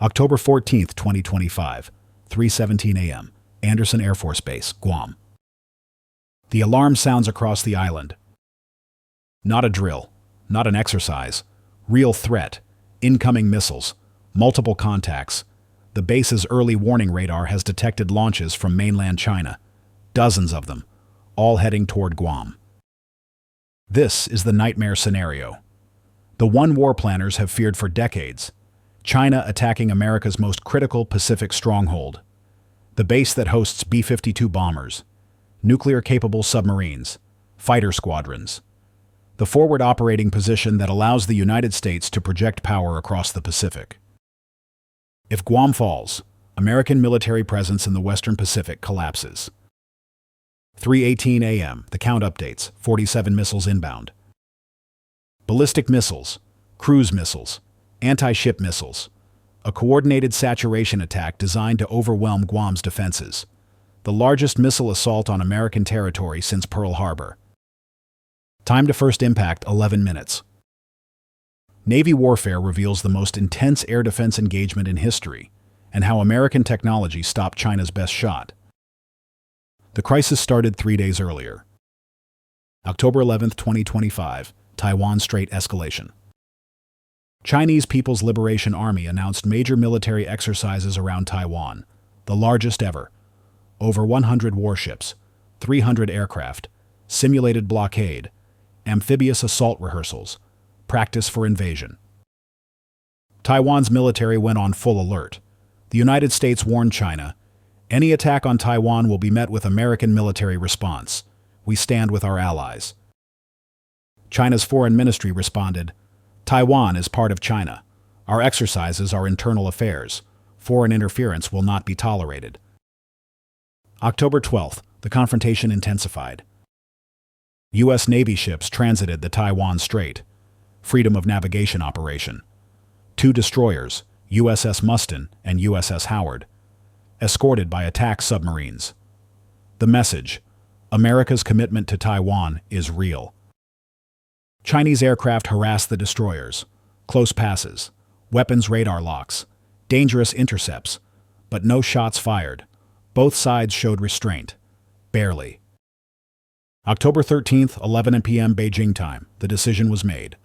October 14, 2025, 3:17 a.m., Andersen Air Force Base, Guam. The alarm sounds across the island. Not a drill, not an exercise. Real threat, incoming missiles, multiple contacts. The base's early warning radar has detected launches from mainland China, dozens of them, all heading toward Guam. This is the nightmare scenario. The one war planners have feared for decades. China attacking America's most critical Pacific stronghold. The base that hosts B-52 bombers, nuclear-capable submarines, fighter squadrons. The forward operating position that allows the United States to project power across the Pacific. If Guam falls, American military presence in the Western Pacific collapses. 3:18 a.m., the count updates, 47 missiles inbound. Ballistic missiles, cruise missiles, anti-ship missiles. A coordinated saturation attack designed to overwhelm Guam's defenses. The largest missile assault on American territory since Pearl Harbor. Time to first impact, 11 minutes. Navy warfare reveals the most intense air defense engagement in history, and how American technology stopped China's best shot. The crisis started 3 days earlier. October 11, 2025, Taiwan Strait escalation. Chinese People's Liberation Army announced major military exercises around Taiwan, the largest ever. Over 100 warships, 300 aircraft, simulated blockade, amphibious assault rehearsals, practice for invasion. Taiwan's military went on full alert. The United States warned China, any attack on Taiwan will be met with American military response. We stand with our allies. China's foreign ministry responded, Taiwan is part of China. Our exercises are internal affairs. Foreign interference will not be tolerated. October 12th, the confrontation intensified. U.S. Navy ships transited the Taiwan Strait. Freedom of navigation operation. 2 destroyers, USS Mustin and USS Howard, escorted by attack submarines. The message, America's commitment to Taiwan is real. Chinese aircraft harassed the destroyers, close passes, weapons radar locks, dangerous intercepts, but no shots fired. Both sides showed restraint. Barely. October 13th, 11 p.m. Beijing time, the decision was made.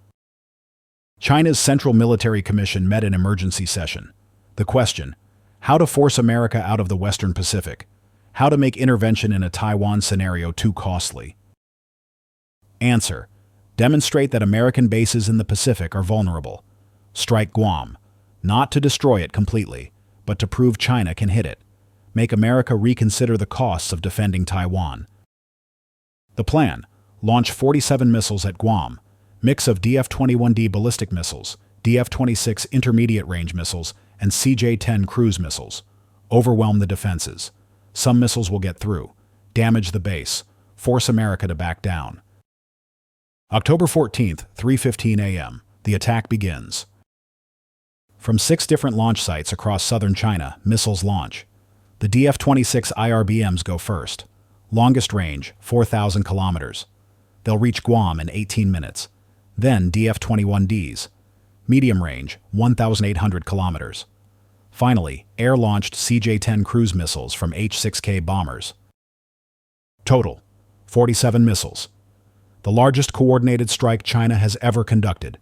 China's Central Military Commission met in emergency session. The question, how to force America out of the Western Pacific, how to make intervention in a Taiwan scenario too costly. Answer, demonstrate that American bases in the Pacific are vulnerable. Strike Guam, not to destroy it completely, but to prove China can hit it. Make America reconsider the costs of defending Taiwan. The plan, launch 47 missiles at Guam, mix of DF-21D ballistic missiles, DF-26 intermediate-range missiles, and CJ-10 cruise missiles. Overwhelm the defenses. Some missiles will get through, damage the base, force America to back down. October 14th, 3:15 a.m., the attack begins. From 6 different launch sites across southern China, missiles launch. The DF-26 IRBMs go first. Longest range, 4,000 kilometers. They'll reach Guam in 18 minutes. Then DF-21Ds. Medium range, 1,800 kilometers. Finally, air-launched CJ-10 cruise missiles from H-6K bombers. Total, 47 missiles. The largest coordinated strike China has ever conducted.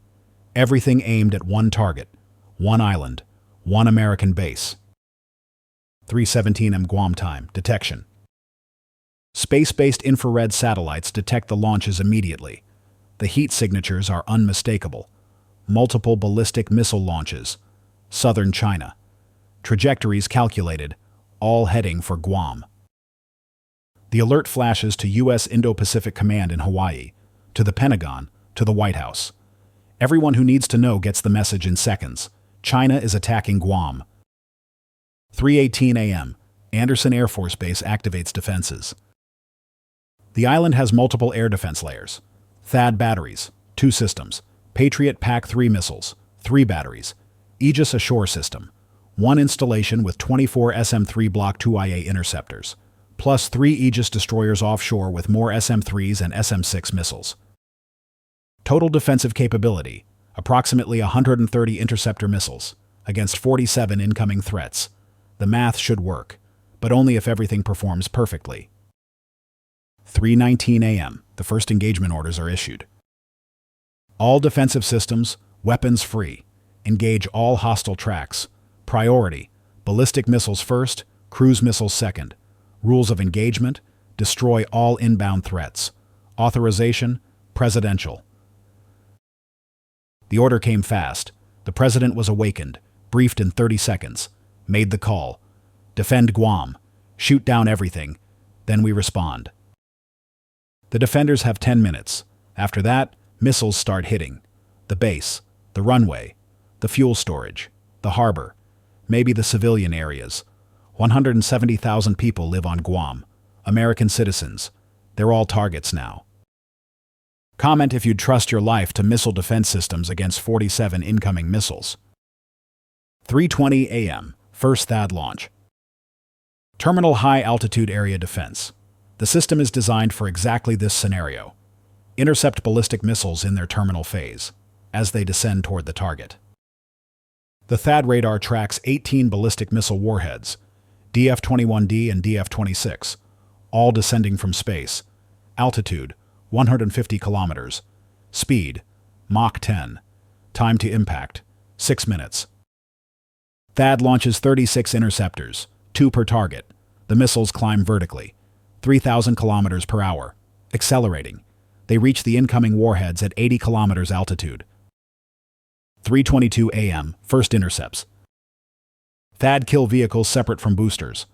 Everything aimed at one target, one island, one American base. 3:17 m. Guam time, detection. Space-based infrared satellites detect the launches immediately. The heat signatures are unmistakable. Multiple ballistic missile launches. Southern China. Trajectories calculated, all heading for Guam. The alert flashes to U.S. Indo-Pacific Command in Hawaii, to the Pentagon, to the White House. Everyone who needs to know gets the message in seconds. China is attacking Guam. 3:18 a.m. Andersen Air Force Base activates defenses. The island has multiple air defense layers. THAAD batteries, 2 systems. Patriot PAC-3 missiles, 3 batteries. Aegis Ashore system, 1 installation with 24 SM-3 Block 2IA interceptors, plus 3 Aegis destroyers offshore with more SM-3s and SM-6 missiles. Total defensive capability, approximately 130 interceptor missiles, against 47 incoming threats. The math should work, but only if everything performs perfectly. 3:19 a.m. The first engagement orders are issued. All defensive systems, weapons free. Engage all hostile tracks. Priority: ballistic missiles first, cruise missiles second. Rules of engagement: destroy all inbound threats. Authorization: presidential. The order came fast. The president was awakened, briefed in 30 seconds, made the call. Defend Guam. Shoot down everything. Then we respond. The defenders have 10 minutes. After that, missiles start hitting. The base, the runway, the fuel storage, the harbor, maybe the civilian areas. 170,000 people live on Guam. American citizens. They're all targets now. Comment if you'd trust your life to missile defense systems against 47 incoming missiles. 3:20 a.m. First THAAD launch. Terminal High Altitude Area Defense. The system is designed for exactly this scenario. Intercept ballistic missiles in their terminal phase, as they descend toward the target. The THAAD radar tracks 18 ballistic missile warheads, DF-21D and DF-26, all descending from space. Altitude: 150 kilometers. Speed: Mach 10. Time to impact: 6 minutes. THAAD launches 36 interceptors, 2 per target. The missiles climb vertically, 3,000 kilometers per hour, accelerating. They reach the incoming warheads at 80 kilometers altitude. 3:22 a.m. First intercepts. THAAD kill vehicles separate from boosters.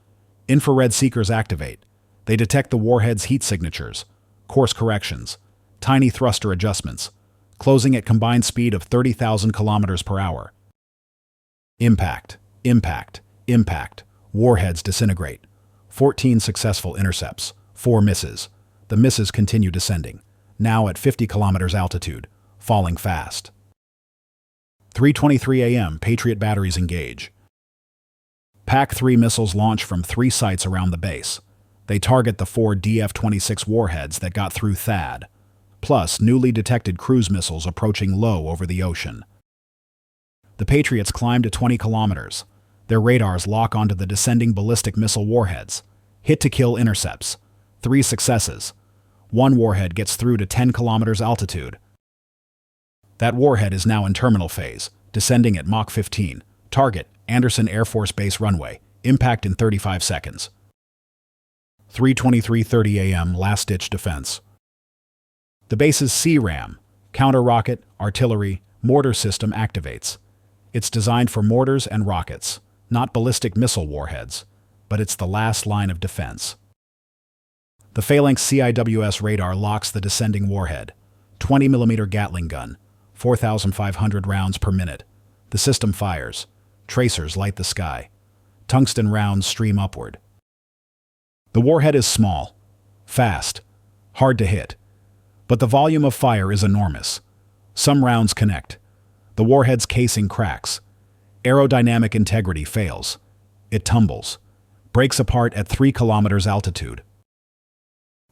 Infrared seekers activate. They detect the warhead's heat signatures, course corrections, tiny thruster adjustments, closing at combined speed of 30,000 kilometers per hour. Impact, impact, impact. Warheads disintegrate. 14 successful intercepts, 4 misses. The misses continue descending, now at 50 kilometers altitude, falling fast. 3:23 a.m. Patriot batteries engage. PAC-3 missiles launch from 3 sites around the base. They target the 4 DF-26 warheads that got through THAAD, plus newly detected cruise missiles approaching low over the ocean. The Patriots climb to 20 kilometers. Their radars lock onto the descending ballistic missile warheads. Hit to kill intercepts. 3 successes. 1 warhead gets through to 10 kilometers altitude. That warhead is now in terminal phase, descending at Mach 15. Target: Andersen Air Force Base runway. Impact in 35 seconds. 3:23:30 a.m. Last-ditch defense. The base's CRAM, counter-rocket, artillery, mortar system activates. It's designed for mortars and rockets, not ballistic missile warheads, but it's the last line of defense. The Phalanx CIWS radar locks the descending warhead. 20mm Gatling gun, 4,500 rounds per minute. The system fires. Tracers light the sky. Tungsten rounds stream upward. The warhead is small, fast, hard to hit, but the volume of fire is enormous. Some rounds connect. The warhead's casing cracks. Aerodynamic integrity fails. It tumbles, breaks apart at 3 kilometers altitude.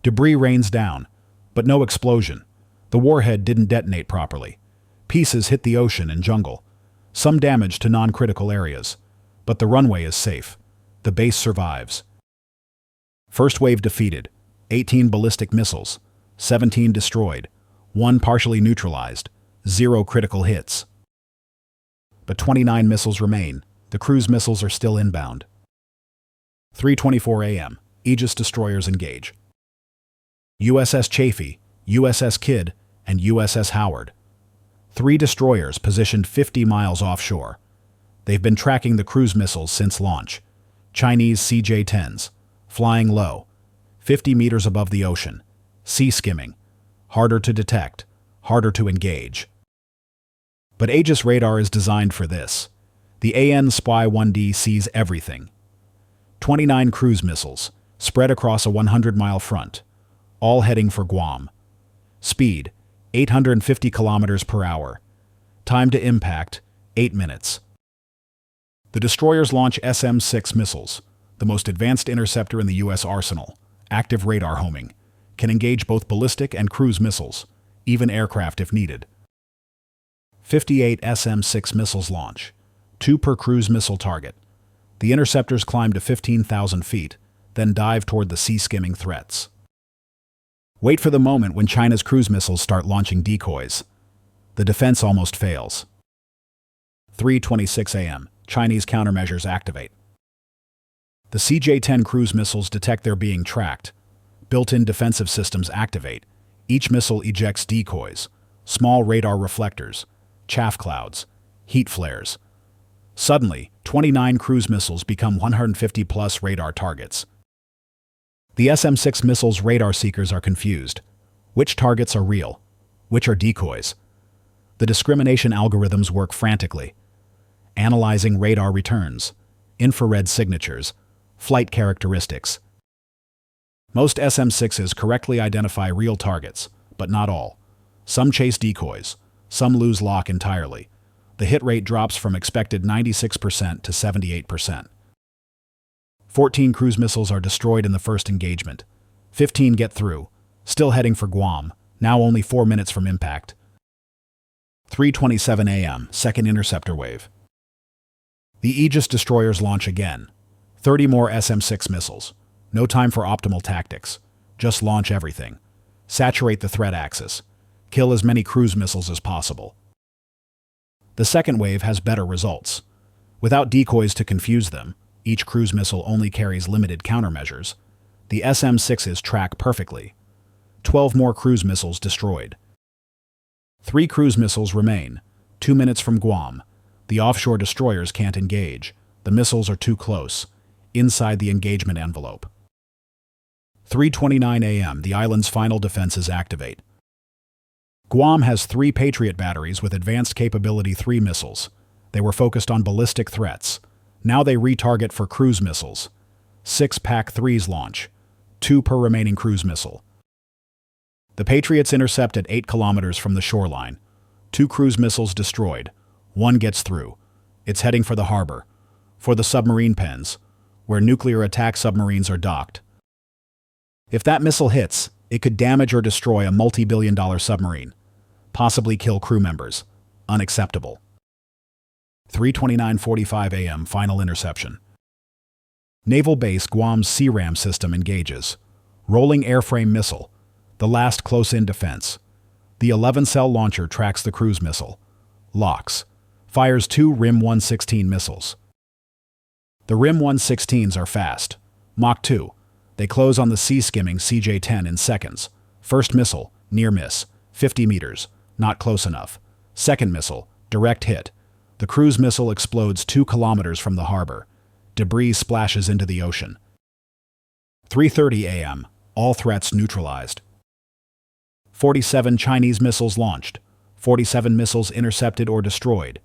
Debris rains down, but no explosion. The warhead didn't detonate properly. Pieces hit the ocean and jungle. Some damage to non-critical areas, but the runway is safe. The base survives. First wave defeated. 18 ballistic missiles, 17 destroyed, 1 partially neutralized, 0 critical hits. But 29 missiles remain. The cruise missiles are still inbound. 3:24 a.m. Aegis destroyers engage. USS Chaffee, USS Kidd, and USS Howard. 3 destroyers positioned 50 miles offshore. They've been tracking the cruise missiles since launch. Chinese CJ-10s, flying low, 50 meters above the ocean, sea skimming, harder to detect, harder to engage. But Aegis radar is designed for this. The AN Spy-1D sees everything. 29 cruise missiles, spread across a 100-mile front, all heading for Guam. Speed: 850 kilometers per hour. Time to impact: 8 minutes. The destroyers launch SM-6 missiles, the most advanced interceptor in the U.S. arsenal, active radar homing, can engage both ballistic and cruise missiles, even aircraft if needed. 58 SM-6 missiles launch. 2 per cruise missile target. The interceptors climb to 15,000 feet, then dive toward the sea-skimming threats. Wait for the moment when China's cruise missiles start launching decoys. The defense almost fails. 3:26 a.m. Chinese countermeasures activate. The CJ-10 cruise missiles detect they're being tracked. Built-in defensive systems activate. Each missile ejects decoys, small radar reflectors, chaff clouds, heat flares. Suddenly, 29 cruise missiles become 150-plus radar targets. The SM-6 missiles' radar seekers are confused. Which targets are real? Which are decoys? The discrimination algorithms work frantically, analyzing radar returns, infrared signatures, flight characteristics. Most SM-6s correctly identify real targets, but not all. Some chase decoys, some lose lock entirely. The hit rate drops from expected 96% to 78%. 14 cruise missiles are destroyed in the first engagement. 15 get through, still heading for Guam, now only 4 minutes from impact. 3:27 a.m. Second interceptor wave. The Aegis destroyers launch again. 30 more SM-6 missiles. No time for optimal tactics. Just launch everything. Saturate the threat axis. Kill as many cruise missiles as possible. The second wave has better results. Without decoys to confuse them, each cruise missile only carries limited countermeasures. The SM-6s track perfectly. 12 more cruise missiles destroyed. 3 cruise missiles remain. 2 minutes from Guam. The offshore destroyers can't engage. The missiles are too close, inside the engagement envelope. 3:29 a.m. The island's final defenses activate. Guam has 3 Patriot batteries with advanced capability 3 missiles. They were focused on ballistic threats. Now they retarget for cruise missiles. 6 PAC-3s launch, 2 per remaining cruise missile. The Patriots intercept at 8 kilometers from the shoreline. 2 cruise missiles destroyed. 1 gets through. It's heading for the harbor, for the submarine pens, where nuclear attack submarines are docked. If that missile hits, it could damage or destroy a multi-billion-dollar submarine, possibly kill crew members. Unacceptable. 3:29:45 a.m. Final interception. Naval Base Guam's CRAM system engages. Rolling airframe missile, the last close-in defense. The 11-cell launcher tracks the cruise missile. Locks. Fires 2 RIM-116 missiles. The RIM-116s are fast. Mach 2. They close on the sea-skimming CJ-10 in seconds. First missile, near miss, 50 meters, not close enough. Second missile, direct hit. The cruise missile explodes 2 kilometers from the harbor. Debris splashes into the ocean. 3:30 a.m. All threats neutralized. 47 Chinese missiles launched. 47 missiles intercepted or destroyed.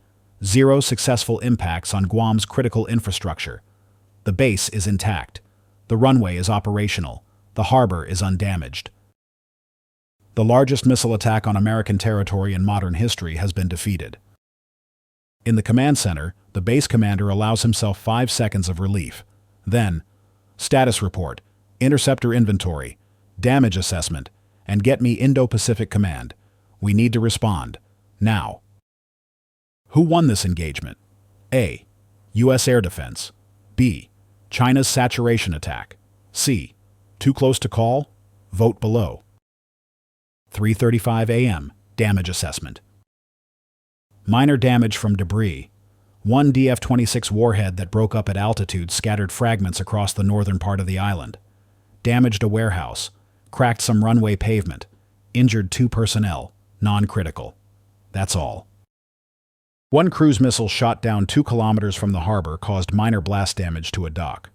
0 successful impacts on Guam's critical infrastructure. The base is intact. The runway is operational. The harbor is undamaged. The largest missile attack on American territory in modern history has been defeated. In the command center, the base commander allows himself 5 seconds of relief. Then, status report, interceptor inventory, damage assessment, and get me Indo-Pacific Command. We need to respond. Now. Who won this engagement? A. U.S. Air Defense. B. China's saturation attack. C. Too close to call? Vote below. 3:35 a.m. Damage assessment. Minor damage from debris. 1 DF-26 warhead that broke up at altitude scattered fragments across the northern part of the island. Damaged a warehouse. Cracked some runway pavement. Injured 2 personnel. Non-critical. That's all. 1 cruise missile shot down 2 kilometers from the harbor caused minor blast damage to a dock.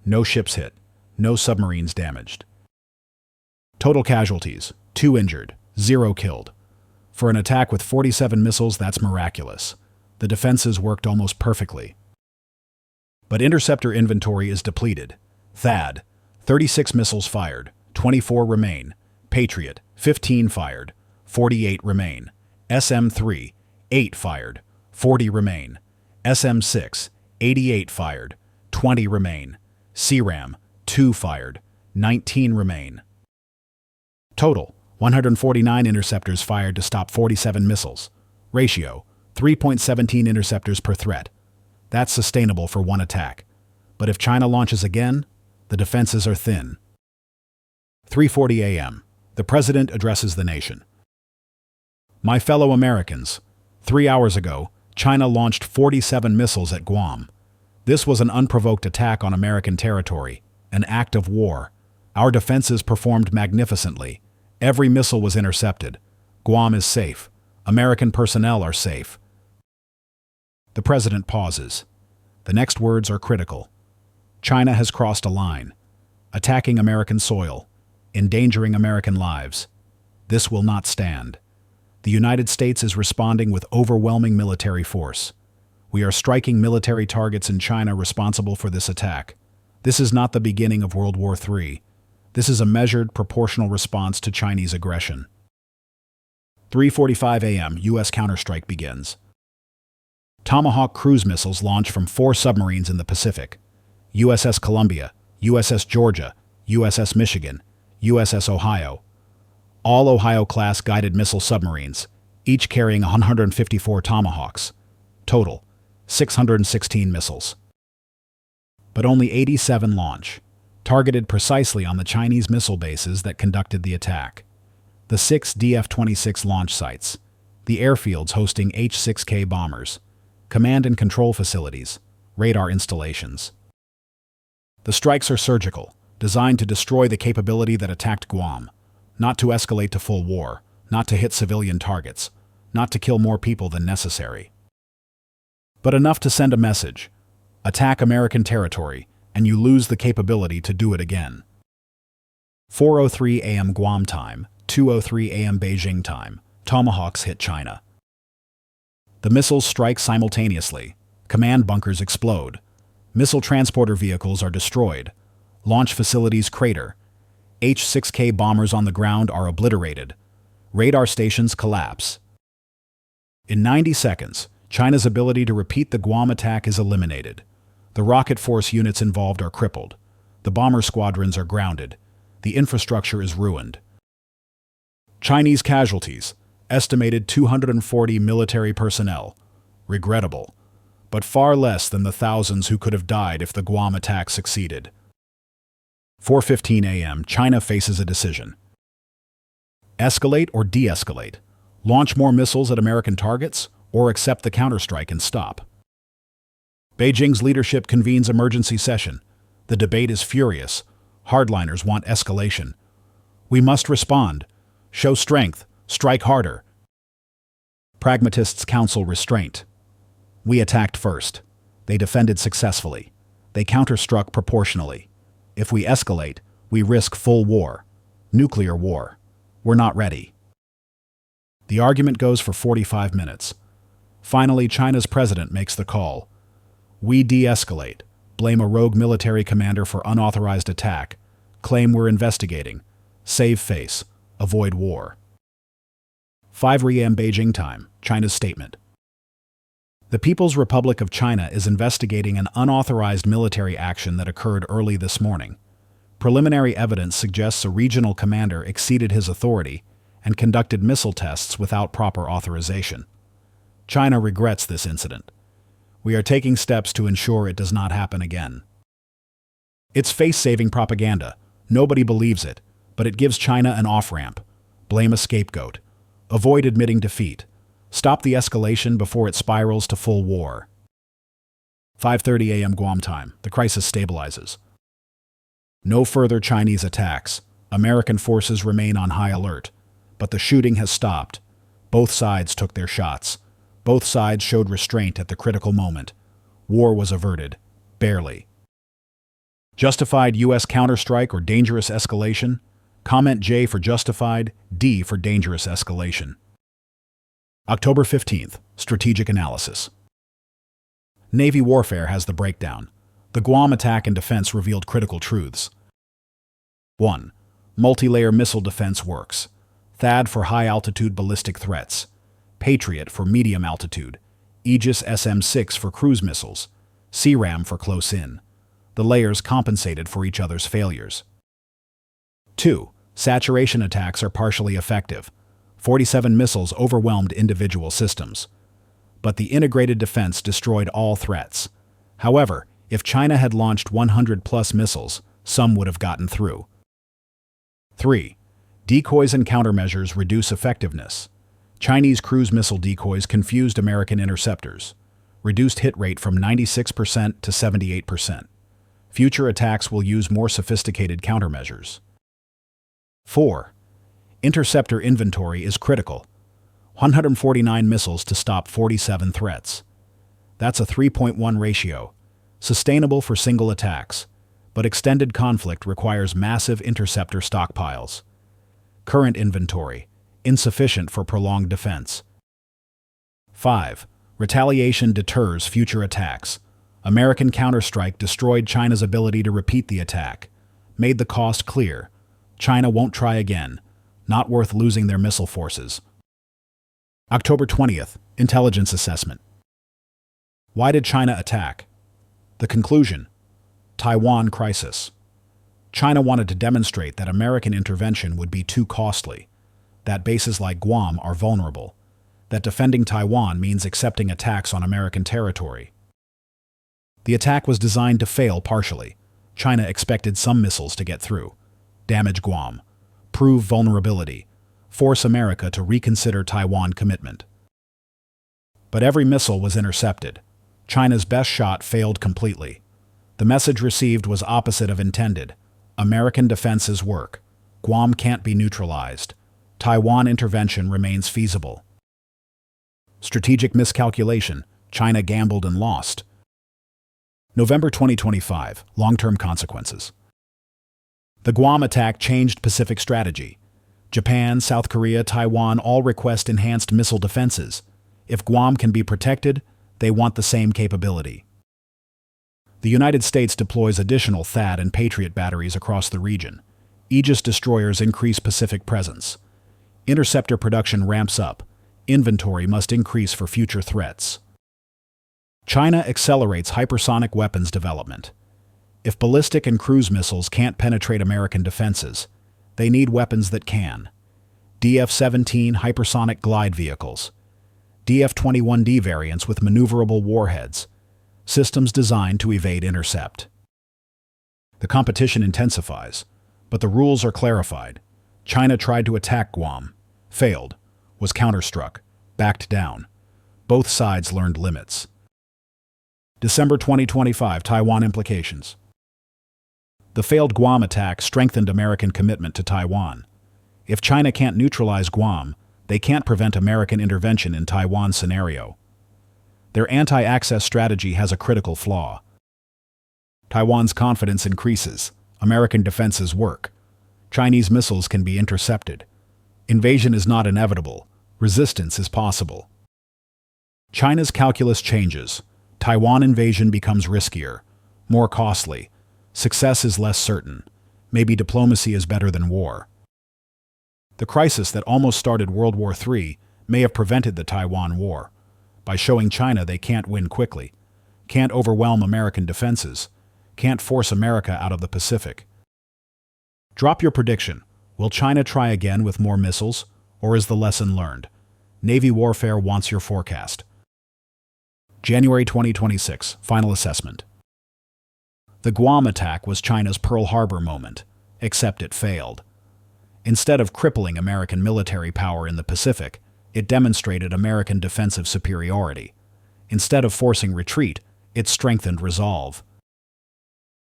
No ships hit. No submarines damaged. Total casualties, 2 injured, 0 killed. For an attack with 47 missiles, that's miraculous. The defenses worked almost perfectly. But interceptor inventory is depleted. THAAD, 36 missiles fired, 24 remain. Patriot, 15 fired, 48 remain. SM-3, 8 fired, 40 remain. SM-6, 88 fired, 20 remain. CRAM, 2 fired, 19 remain. Total, 149 interceptors fired to stop 47 missiles. Ratio, 3.17 interceptors per threat. That's sustainable for one attack. But if China launches again, the defenses are thin. 3:40 a.m. The President addresses the nation. My fellow Americans, 3 hours ago, China launched 47 missiles at Guam. This was an unprovoked attack on American territory, an act of war. Our defenses performed magnificently. Every missile was intercepted. Guam is safe. American personnel are safe. The President pauses. The next words are critical. China has crossed a line, attacking American soil, endangering American lives. This will not stand. The United States is responding with overwhelming military force. We are striking military targets in China responsible for this attack. This is not the beginning of World War III. This is a measured, proportional response to Chinese aggression. 3:45 a.m. U.S. counterstrike begins. Tomahawk cruise missiles launch from 4 submarines in the Pacific: USS Columbia, USS Georgia, USS Michigan, USS Ohio. All Ohio-class guided missile submarines, each carrying 154 Tomahawks. Total, 616 missiles. But only 87 launch, targeted precisely on the Chinese missile bases that conducted the attack. The 6 DF-26 launch sites, the airfields hosting H-6K bombers, command and control facilities, radar installations. The strikes are surgical, designed to destroy the capability that attacked Guam, not to escalate to full war, not to hit civilian targets, not to kill more people than necessary. But enough to send a message: attack American territory, and you lose the capability to do it again. 4:03 a.m. Guam time, 2:03 a.m. Beijing time, Tomahawks hit China. The missiles strike simultaneously. Command bunkers explode. Missile transporter vehicles are destroyed. Launch facilities crater. H-6K bombers on the ground are obliterated. Radar stations collapse. In 90 seconds, China's ability to repeat the Guam attack is eliminated. The rocket force units involved are crippled. The bomber squadrons are grounded. The infrastructure is ruined. Chinese casualties, estimated 240 military personnel. Regrettable, but far less than the thousands who could have died if the Guam attack succeeded. 4:15 a.m. China faces a decision. Escalate or de-escalate? Launch more missiles at American targets, or accept the counterstrike and stop? Beijing's leadership convenes emergency session. The debate is furious. Hardliners want escalation. We must respond. Show strength. Strike harder. Pragmatists counsel restraint. We attacked first. They defended successfully. They counterstruck proportionally. If we escalate, we risk full war. Nuclear war. We're not ready. The argument goes for 45 minutes. Finally, China's president makes the call. We de-escalate, blame a rogue military commander for unauthorized attack, claim we're investigating, save face, avoid war. 5 a.m. Beijing time, China's statement. The People's Republic of China is investigating an unauthorized military action that occurred early this morning. Preliminary evidence suggests a regional commander exceeded his authority and conducted missile tests without proper authorization. China regrets this incident. We are taking steps to ensure it does not happen again. It's face-saving propaganda. Nobody believes it, but it gives China an off-ramp. Blame a scapegoat. Avoid admitting defeat. Stop the escalation before it spirals to full war. 5:30 a.m. Guam time. The crisis stabilizes. No further Chinese attacks. American forces remain on high alert. But the shooting has stopped. Both sides took their shots. Both sides showed restraint at the critical moment. War was averted. Barely. Justified U.S. counterstrike or dangerous escalation? Comment J for justified, D for dangerous escalation. October 15th, Strategic Analysis. Navy warfare has the breakdown. The Guam attack and defense revealed critical truths. 1. Multi-layer missile defense works. THAAD for high-altitude ballistic threats. Patriot for medium-altitude. Aegis SM-6 for cruise missiles. CRAM for close-in. The layers compensated for each other's failures. 2. Saturation attacks are partially effective. 47 missiles overwhelmed individual systems. But the integrated defense destroyed all threats. However, if China had launched 100-plus missiles, some would have gotten through. 3. Decoys and countermeasures reduce effectiveness. Chinese cruise missile decoys confused American interceptors, reduced hit rate from 96% to 78%. Future attacks will use more sophisticated countermeasures. 4. Interceptor inventory is critical. 149 missiles to stop 47 threats. That's a 3.1 ratio, sustainable for single attacks, but extended conflict requires massive interceptor stockpiles. Current inventory, insufficient for prolonged defense. 5. Retaliation deters future attacks. American counterstrike destroyed China's ability to repeat the attack, made the cost clear. China won't try again, not worth losing their missile forces. October 20th, Intelligence Assessment. Why did China attack? The conclusion: Taiwan crisis. China wanted to demonstrate that American intervention would be too costly, that bases like Guam are vulnerable, that defending Taiwan means accepting attacks on American territory. The attack was designed to fail partially. China expected some missiles to get through, damage Guam, prove vulnerability, force America to reconsider Taiwan commitment. But every missile was intercepted. China's best shot failed completely. The message received was opposite of intended. American defenses work. Guam can't be neutralized. Taiwan intervention remains feasible. Strategic miscalculation. China gambled and lost. November 2025. Long-term consequences. The Guam attack changed Pacific strategy. Japan, South Korea, Taiwan all request enhanced missile defenses. If Guam can be protected, they want the same capability. The United States deploys additional THAAD and Patriot batteries across the region. Aegis destroyers increase Pacific presence. Interceptor production ramps up. Inventory must increase for future threats. China accelerates hypersonic weapons development. If ballistic and cruise missiles can't penetrate American defenses, they need weapons that can. DF-17 hypersonic glide vehicles. DF-21D variants with maneuverable warheads. Systems designed to evade intercept. The competition intensifies, but the rules are clarified. China tried to attack Guam, failed, was counterstruck, backed down. Both sides learned limits. December 2025. Taiwan implications. The failed Guam attack strengthened American commitment to Taiwan. If China can't neutralize Guam, they can't prevent American intervention in Taiwan scenario. Their anti-access strategy has a critical flaw. Taiwan's confidence increases. American defenses work. Chinese missiles can be intercepted. Invasion is not inevitable. Resistance is possible. China's calculus changes. Taiwan invasion becomes riskier, more costly. Success is less certain. Maybe diplomacy is better than war. The crisis that almost started World War III may have prevented the Taiwan War. By showing China they can't win quickly, can't overwhelm American defenses, can't force America out of the Pacific. Drop your prediction. Will China try again with more missiles, or is the lesson learned? Navy warfare wants your forecast. January 2026. Final assessment. The Guam attack was China's Pearl Harbor moment, except it failed. Instead of crippling American military power in the Pacific, it demonstrated American defensive superiority. Instead of forcing retreat, it strengthened resolve.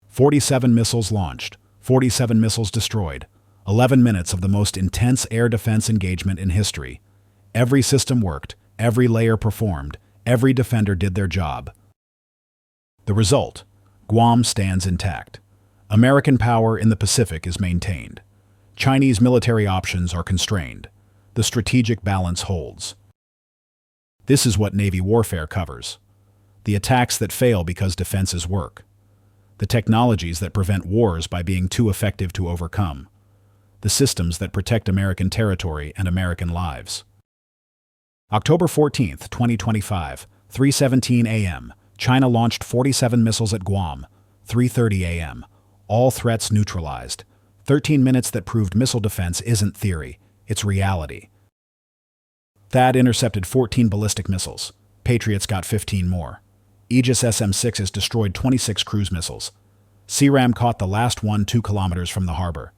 47 missiles launched, 47 missiles destroyed, 11 minutes of the most intense air defense engagement in history. Every system worked, every layer performed, every defender did their job. The result: Guam stands intact. American power in the Pacific is maintained. Chinese military options are constrained. The strategic balance holds. This is what Navy warfare covers. The attacks that fail because defenses work. The technologies that prevent wars by being too effective to overcome. The systems that protect American territory and American lives. October 14th, 2025, 3:17 a.m., China launched 47 missiles at Guam. 3:30 a.m., all threats neutralized. 13 minutes that proved missile defense isn't theory, it's reality. THAAD intercepted 14 ballistic missiles. Patriots got 15 more. Aegis SM-6s destroyed 26 cruise missiles. CRAM caught the last one 2 kilometers from the harbor.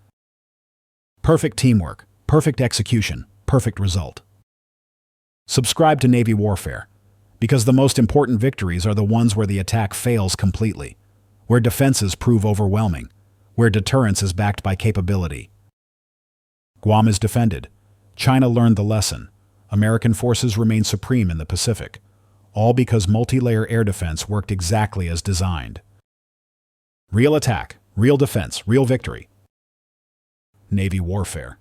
Perfect teamwork, perfect execution, perfect result. Subscribe to Navy Warfare, because the most important victories are the ones where the attack fails completely, where defenses prove overwhelming, where deterrence is backed by capability. Guam is defended. China learned the lesson. American forces remain supreme in the Pacific, all because multi-layer air defense worked exactly as designed. Real attack, real defense, real victory. Navy Warfare.